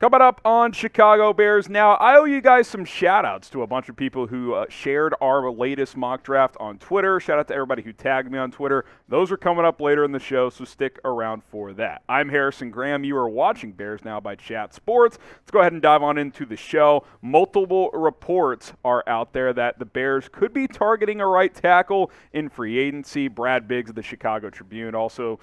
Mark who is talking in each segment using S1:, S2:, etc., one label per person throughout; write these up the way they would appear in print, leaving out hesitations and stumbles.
S1: Coming up on Chicago Bears Now, I owe you guys some shout-outs to a bunch of people who shared our latest mock draft on Twitter. Shout out to everybody who tagged me on Twitter. Those are coming up later in the show, so stick around for that. I'm Harrison Graham. You are watching Bears Now by Chat Sports. Let's go ahead and dive on into the show. Multiple reports are out there that the Bears could be targeting a right tackle in free agency. Brad Biggs of the Chicago Tribune, also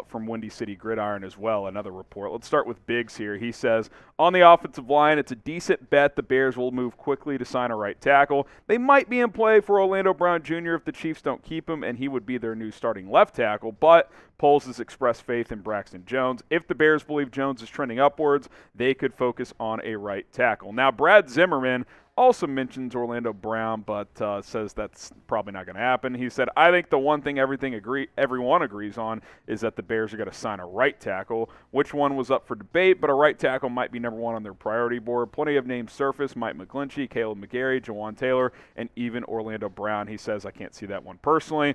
S1: from Windy City Gridiron as well, another report. Let's start with Biggs here. He says, on the offensive line, it's a decent bet the Bears will move quickly to sign a right tackle. They might be in play for Orlando Brown Jr. if the Chiefs don't keep him, and he would be their new starting left tackle, but Poles has expressed faith in Braxton Jones. If the Bears believe Jones is trending upwards, they could focus on a right tackle. Now, Brad Zimmerman also mentions Orlando Brown, but says that's probably not going to happen. He said, I think the one thing everyone agrees on is that the Bears are going to sign a right tackle. Which one was up for debate, but a right tackle might be number one on their priority board. Plenty of names surfaced: Mike McGlinchey, Kaleb McGary, Jawaan Taylor, and even Orlando Brown. He says, I can't see that one personally.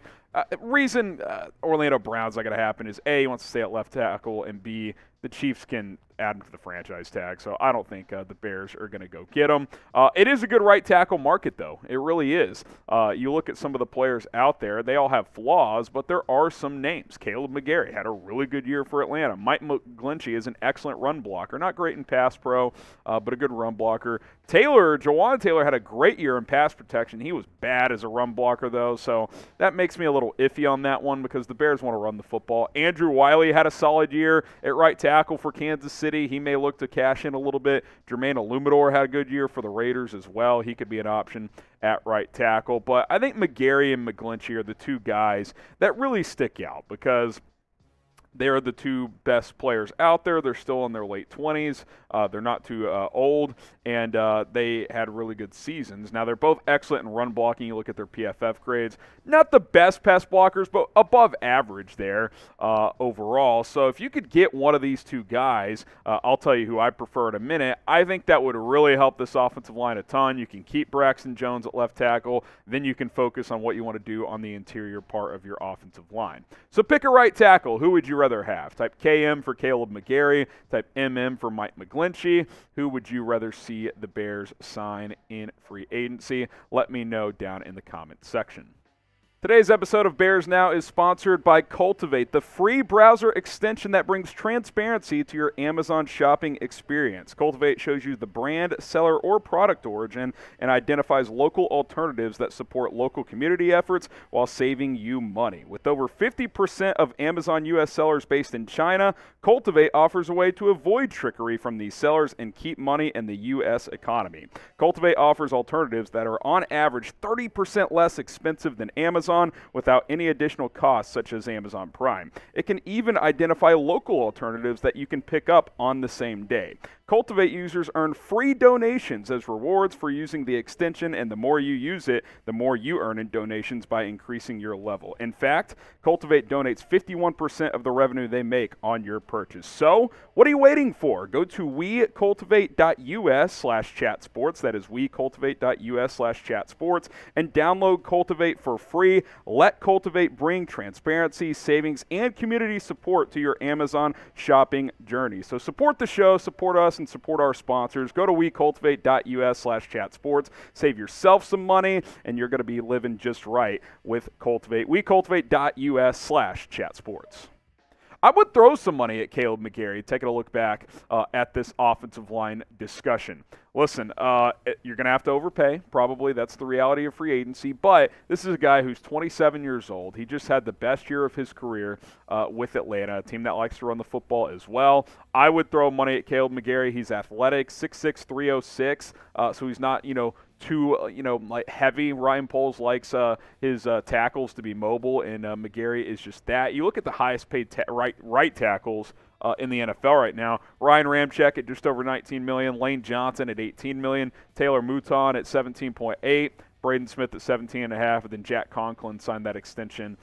S1: Reason Orlando Brown's not going to happen is A, he wants to stay at left tackle, and B, the Chiefs can add him to the franchise tag, so I don't think the Bears are going to go get him. It is a good right tackle market, though. It really is. You look at some of the players out there, they all have flaws, but there are some names. Kaleb McGary had a really good year for Atlanta. Mike McGlinchey is an excellent run blocker. Not great in pass pro, but a good run blocker. Jawaan Taylor had a great year in pass protection. He was bad as a run blocker, though, so that makes me a little iffy on that one because the Bears want to run the football. Andrew Wiley had a solid year at right tackle for Kansas City. He may look to cash in a little bit. Jermaine Illumador had a good year for the Raiders as well. He could be an option at right tackle. But I think McGary and McGlinchey are the two guys that really stick out because they're the two best players out there. They're still in their late 20s. They're not too old, and they had really good seasons. Now, they're both excellent in run blocking. You look at their PFF grades. Not the best pass blockers, but above average there overall. So if you could get one of these two guys, I'll tell you who I prefer in a minute. I think that would really help this offensive line a ton. You can keep Braxton Jones at left tackle. Then you can focus on what you want to do on the interior part of your offensive line. So pick a right tackle. Who would you rather have? Type KM for Kaleb McGary. Type MM for Mike McGlinchey. Who would you rather see the Bears sign in free agency? Let me know down in the comments section. Today's episode of Bears Now is sponsored by Cultivate, the free browser extension that brings transparency to your Amazon shopping experience. Cultivate shows you the brand, seller, or product origin and identifies local alternatives that support local community efforts while saving you money. With over 50% of Amazon U.S. sellers based in China, Cultivate offers a way to avoid trickery from these sellers and keep money in the U.S. economy. Cultivate offers alternatives that are on average 30% less expensive than Amazon, without any additional costs such as Amazon Prime. It can even identify local alternatives that you can pick up on the same day. Cultivate users earn free donations as rewards for using the extension, and the more you use it, the more you earn in donations by increasing your level. In fact, Cultivate donates 51% of the revenue they make on your purchase. So, what are you waiting for? Go to wecultivate.us/chatsports. That is wecultivate.us/chatsports, and download Cultivate for free. Let Cultivate bring transparency, savings, and community support to your Amazon shopping journey. So support the show, support us, and support our sponsors. Go to wecultivate.us/chatsports. Save yourself some money, and you're going to be living just right with Cultivate. wecultivate.us/chatsports. I would throw some money at Kaleb McGary, taking a look back at this offensive line discussion. Listen, you're going to have to overpay, probably. That's the reality of free agency. But this is a guy who's 27 years old. He just had the best year of his career with Atlanta, a team that likes to run the football as well. I would throw money at Kaleb McGary. He's athletic, 6'6", 306, so he's not, too like heavy. Ryan Poles likes his tackles to be mobile, and McGary is just that. You look at the highest paid right tackles in the NFL right now. Ryan Ramczyk at just over $19 million, Lane Johnson at $18 million, Taylor Mouton at $17.8, Braden Smith at $17.5, and then Jack Conklin signed that extension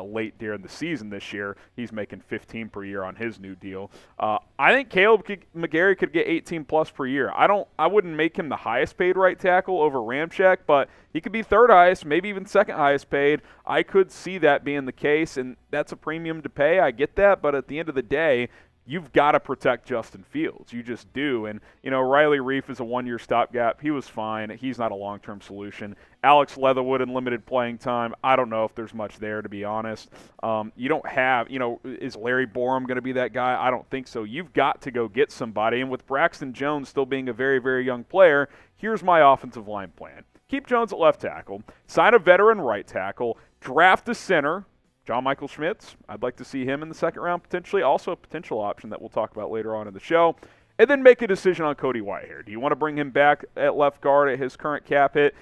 S1: late during the season this year. He's making $15 per year on his new deal. I think Kaleb McGary could get $18+ per year. I wouldn't make him the highest paid right tackle over Ramczyk, but he could be third highest, maybe even second highest paid. I could see that being the case, and that's a premium to pay. I get that, but at the end of the day, you've got to protect Justin Fields. You just do. And, Riley Reef is a one-year stopgap. He was fine. He's not a long-term solution. Alex Leatherwood in limited playing time. I don't know if there's much there, to be honest. You don't have, is Larry Borum going to be that guy? I don't think so. You've got to go get somebody. And with Braxton Jones still being a very, very young player, here's my offensive line plan. Keep Jones at left tackle, sign a veteran right tackle, draft a center, John Michael Schmitz. I'd like to see him in the second round potentially. Also a potential option that we'll talk about later on in the show. And then make a decision on Cody Whitehair. Do you want to bring him back at left guard at his current cap hit?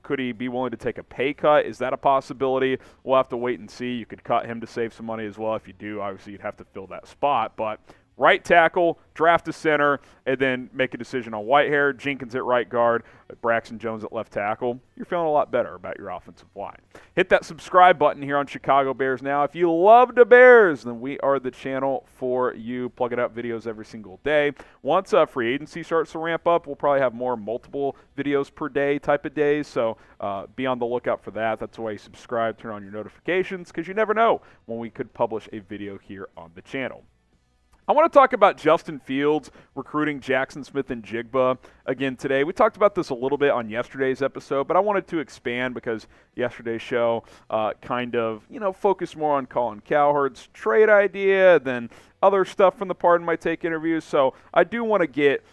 S1: Could he be willing to take a pay cut? Is that a possibility? We'll have to wait and see. You could cut him to save some money as well. If you do, obviously you'd have to fill that spot. But right tackle, draft a center, and then make a decision on Whitehair, Jenkins at right guard, Braxton Jones at left tackle. You're feeling a lot better about your offensive line. Hit that subscribe button here on Chicago Bears Now. If you love the Bears, then we are the channel for you. Plugging out videos every single day. Once free agency starts to ramp up, we'll probably have more multiple videos per day type of days, so be on the lookout for that. That's why you subscribe, turn on your notifications, because you never know when we could publish a video here on the channel. I want to talk about Justin Fields recruiting Jaxon Smith-Njigba again today. We talked about this a little bit on yesterday's episode, but I wanted to expand because yesterday's show kind of, focused more on Colin Cowherd's trade idea than other stuff from the Pardon My Take interviews. So I do want to get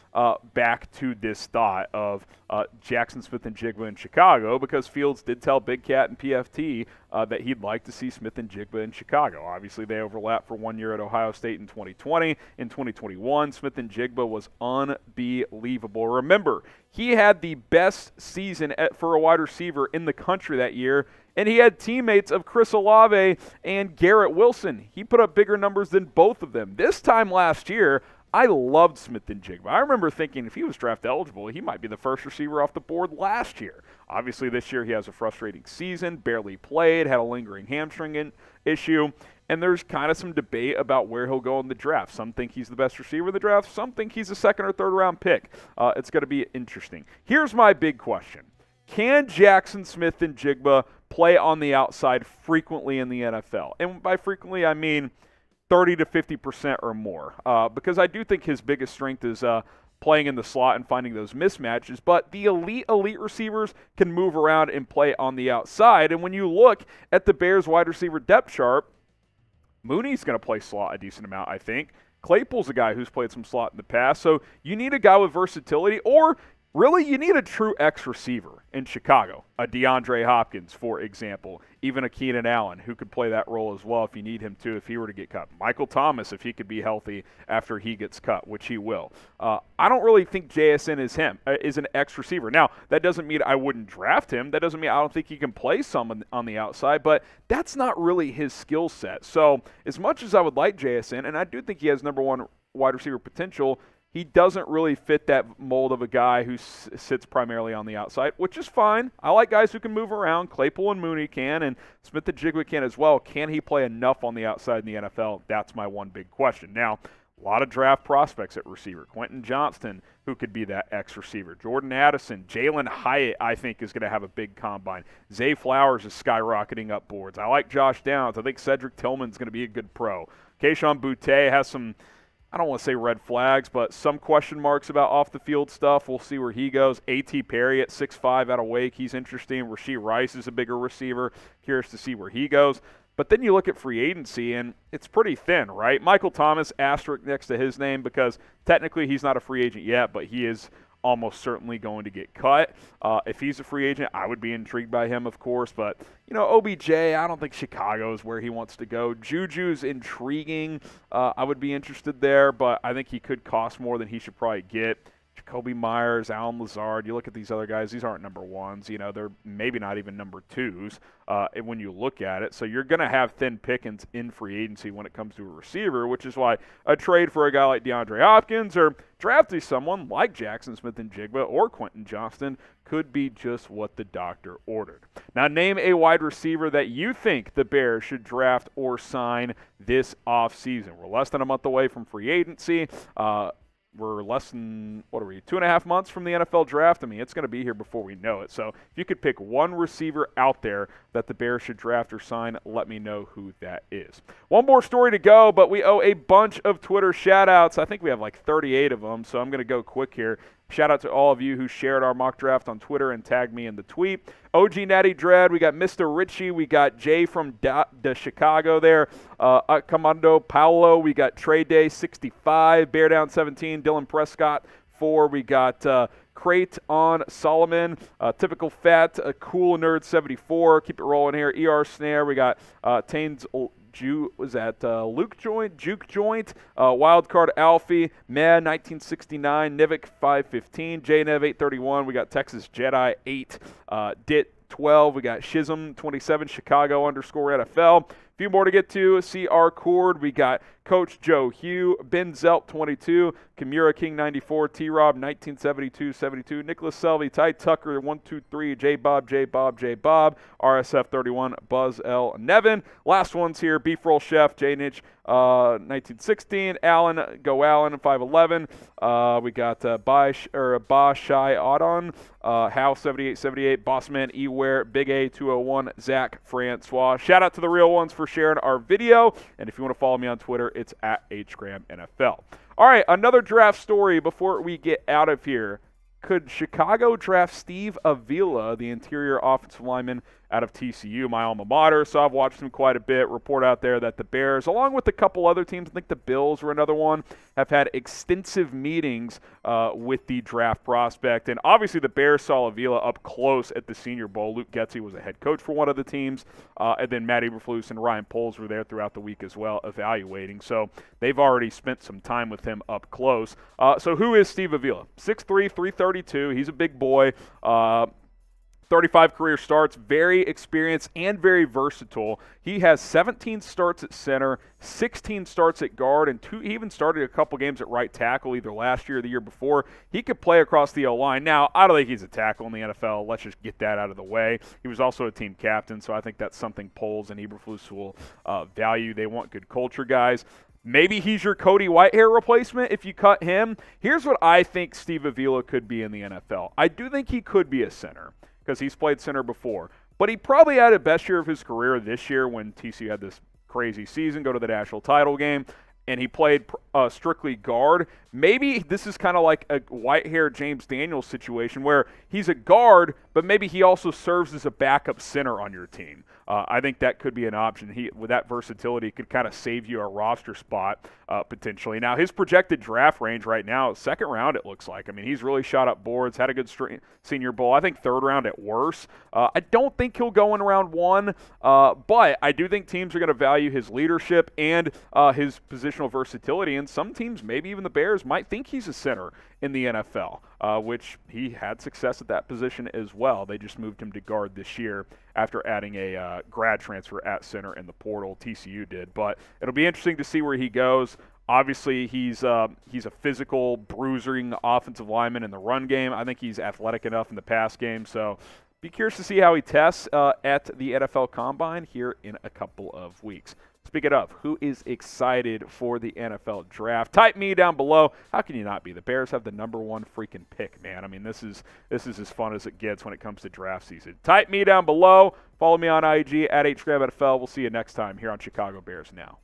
S1: back to this thought of Jaxon Smith-Njigba in Chicago, because Fields did tell Big Cat and PFT that he'd like to see Smith-Njigba in Chicago. Obviously, they overlapped for 1 year at Ohio State in 2020. In 2021, Smith-Njigba was unbelievable. Remember, he had the best season for a wide receiver in the country that year, and he had teammates of Chris Olave and Garrett Wilson. He put up bigger numbers than both of them. This time last year, I loved Smith-Njigba. I remember thinking if he was draft eligible, he might be the first receiver off the board last year. Obviously, this year he has a frustrating season, barely played, had a lingering hamstring issue, and there's kind of some debate about where he'll go in the draft. Some think he's the best receiver in the draft. Some think he's a second or third round pick. It's going to be interesting. Here's my big question. Can Jaxon Smith-Njigba play on the outside frequently in the NFL? And by frequently, I mean 30 to 50% or more, because I do think his biggest strength is playing in the slot and finding those mismatches, but the elite receivers can move around and play on the outside. And when you look at the Bears wide receiver depth chart, Mooney's going to play slot a decent amount, I think. Claypool's a guy who's played some slot in the past, so you need a guy with versatility, or really, you need a true X receiver in Chicago. A DeAndre Hopkins, for example. Even a Keenan Allen, who could play that role as well if you need him to, if he were to get cut. Michael Thomas, if he could be healthy after he gets cut, which he will. I don't really think JSN is an X receiver. Now, that doesn't mean I wouldn't draft him. That doesn't mean I don't think he can play some on the outside, but that's not really his skill set. So, as much as I would like JSN, and I do think he has number one wide receiver potential, he doesn't really fit that mold of a guy who sits primarily on the outside, which is fine. I like guys who can move around. Claypool and Mooney can, and Smith-Njigba can as well. Can he play enough on the outside in the NFL? That's my one big question. Now, a lot of draft prospects at receiver. Quentin Johnston, who could be that X receiver. Jordan Addison, Jalen Hyatt, I think, is going to have a big combine. Zay Flowers is skyrocketing up boards. I like Josh Downs. I think Cedric Tillman's going to be a good pro. Kayshon Boutte has some, I don't want to say red flags, but some question marks about off-the-field stuff. We'll see where he goes. A.T. Perry at 6'5" out of Wake. He's interesting. Rashee Rice is a bigger receiver. Curious to see where he goes. But then you look at free agency, and it's pretty thin, right? Michael Thomas, asterisk next to his name, because technically he's not a free agent yet, but he is almost certainly going to get cut. If he's a free agent, I would be intrigued by him, of course. But, OBJ, I don't think Chicago is where he wants to go. Juju's intriguing. I would be interested there, but I think he could cost more than he should probably get. Jacoby Myers, Alan Lazard, you look at these other guys, these aren't number ones. They're maybe not even number twos when you look at it. So you're going to have thin pickings in free agency when it comes to a receiver, which is why a trade for a guy like DeAndre Hopkins or drafting someone like Jaxon Smith-Njigba or Quentin Johnston could be just what the doctor ordered. Now, name a wide receiver that you think the Bears should draft or sign this offseason. We're less than a month away from free agency. we're less than, 2.5 months from the NFL draft. I mean, it's going to be here before we know it. So if you could pick one receiver out there that the Bears should draft or sign, let me know who that is. One more story to go, but we owe a bunch of Twitter shout-outs. I think we have like 38 of them, so I'm going to go quick here. Shout out to all of you who shared our mock draft on Twitter and tagged me in the tweet. OG Natty Dread, we got Mr. Richie, we got Jay from the Chicago there, Commando Paolo, we got Trade Day 65, Bear Down 17, Dylan Prescott 4, we got Crate on Solomon, Typical Fat, Cool Nerd 74, keep it rolling here, ER Snare, we got Tains Luke Joint, Juke Joint, Wildcard Alfie, Mad 1969, Nivik 515, JNev 831, we got Texas Jedi 8, Dit 12, we got Shism 27, Chicago _NFL. A few more to get to. CR Cord, we got Coach Joe Hugh, Ben Zelt 22, Kimura King 94, T-Rob 1972-72, Nicholas Selvey, Ty Tucker 123, J Bob, RSF 31, Buzz L. Nevin. Last one's here, Beef Roll Chef, J Nitch 1916, Allen, Go Allen 511. We got Ba Shai Audon, Hal 7878, Bossman Eware, Big A 201, Zach Francois. Shout out to the real ones for sharing our video. And if you want to follow me on Twitter, it's at HGramNFL. All right, another draft story before we get out of here. Could Chicago draft Steve Avila, the interior offensive lineman out of TCU, my alma mater? So I've watched him quite a bit. Report out there that the Bears, along with a couple other teams, I think the Bills were another one, have had extensive meetings with the draft prospect. And obviously the Bears saw Avila up close at the Senior Bowl. Luke Getsy was a head coach for one of the teams. And then Matt Eberflus and Ryan Poles were there throughout the week as well evaluating. So they've already spent some time with him up close. So who is Steve Avila? 6'3", 332. He's a big boy. 35 career starts, very experienced and very versatile. He has 17 starts at center, 16 starts at guard, and he even started a couple games at right tackle either last year or the year before. He could play across the O-line. Now, I don't think he's a tackle in the NFL. Let's just get that out of the way. He was also a team captain, so I think that's something Poles and Eberflus will value. They want good culture guys. Maybe he's your Cody Whitehair replacement if you cut him. Here's what I think Steve Avila could be in the NFL. I do think he could be a center, because he's played center before. But he probably had the best year of his career this year when TCU had this crazy season, go to the national title game, and he played strictly guard. Maybe this is kind of like a Whitehair James Daniels situation where he's a guard, but maybe he also serves as a backup center on your team. I think that could be an option. With that versatility, could kind of save you a roster spot potentially. Now, his projected draft range right now, second round, it looks like. I mean, he's really shot up boards, had a good Senior Bowl. I think third round at worst. I don't think he'll go in round one, but I do think teams are going to value his leadership and his positional versatility. And some teams, maybe even the Bears, might think he's a center in the NFL, which he had success at that position as well. They just moved him to guard this year after adding a grad transfer at center in the portal. TCU did, but it'll be interesting to see where he goes. Obviously, he's a physical, bruising offensive lineman in the run game. I think he's athletic enough in the pass game, so be curious to see how he tests at the NFL Combine here in a couple of weeks. Speaking of, who is excited for the NFL draft? Type me down below. How can you not be? The Bears have the #1 freaking pick, man. I mean, this is as fun as it gets when it comes to draft season. Type me down below. Follow me on IG at HGramNFL. We'll see you next time here on Chicago Bears Now.